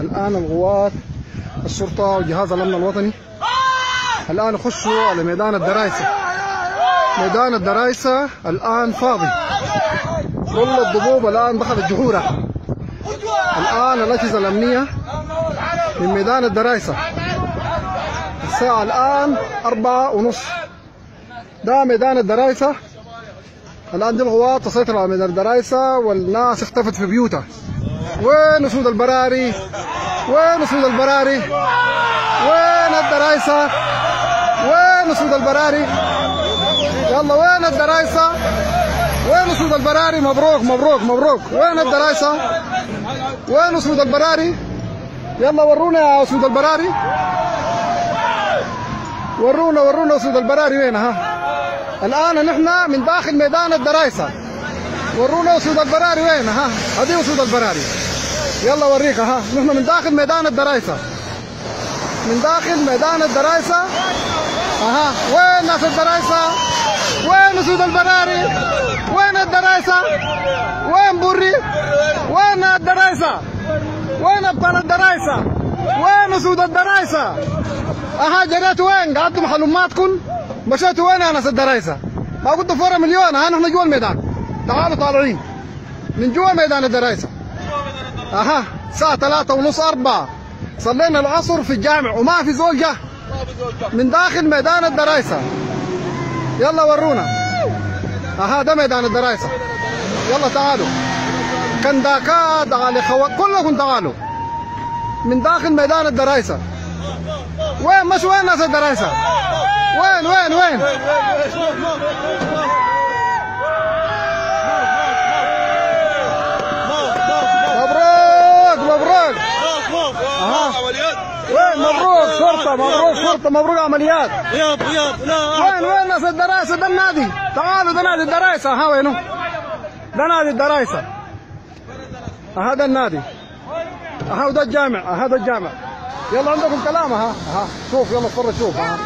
الآن القوات الشرطة وجهاز الأمن الوطني الآن يخشوا على ميدان الدرايسة. ميدان الدرايسة الآن فاضي، كل الضبوب الآن دخلت جحورها. الآن الأجهزة الأمنية من ميدان الدرايسة. الساعة الآن 4:30. ده ميدان الدرايسة. الآن دي القوات تسيطر على ميدان الدرايسة والناس اختفت في بيوتها. وين اسود البراري؟ وين اسود البراري؟ وين الدرايسة؟ وين اسود البراري؟ يلا وين الدرايسة؟ وين اسود البراري؟ مبروك مبروك مبروك. وين الدرايسة؟ وين اسود البراري؟ يلا ورونا يا اسود البراري. ورونا اسود البراري وين؟ ها الآن نحن من داخل ميدان الدرايسة. ورونا اسود البراري وين؟ ها هذه اسود البراري. يلا وريك. ها نحن من داخل ميدان الدرايسة، من داخل ميدان الدرايسة. اها وين ناس الدرايسة؟ وين اسود البراري؟ وين الدرايسة؟ وين بوري؟ وين الدرايسة؟ وين ابطال الدرايسة؟ وين اسود الدرايسة؟ اها جريتوا وين؟ قعدتوا محل اماتكم؟ مشيتوا وين يا ناس الدرايسة؟ ما قلتوا فورا مليون. ها نحن جوا الميدان، تعالوا طالعين من جوا ميدان الدرايسة. اها الساعة 3:30 4 صلينا العصر في الجامع وما في زول جه من داخل ميدان الدرايسة. يلا ورونا. اها ده ميدان الدرايسة. يلا تعالوا كنداكات على كلكم تعالوا من داخل ميدان الدرايسة. وين مش وين ناس الدرايسة؟ وين وين وين؟ مبروك. وين مبروك شرطة؟ مبروك شرطة، مبروك عمليات. وين ناس الدرايسة؟ ده النادي، تعالوا ده نادي الدرايسة. ها وينه؟ ده نادي الدرايسة. ها ده النادي. ها وده الجامع. ها ده الجامع. يلا عندكم كلام. ها شوف يلا اتفرج شوف. ها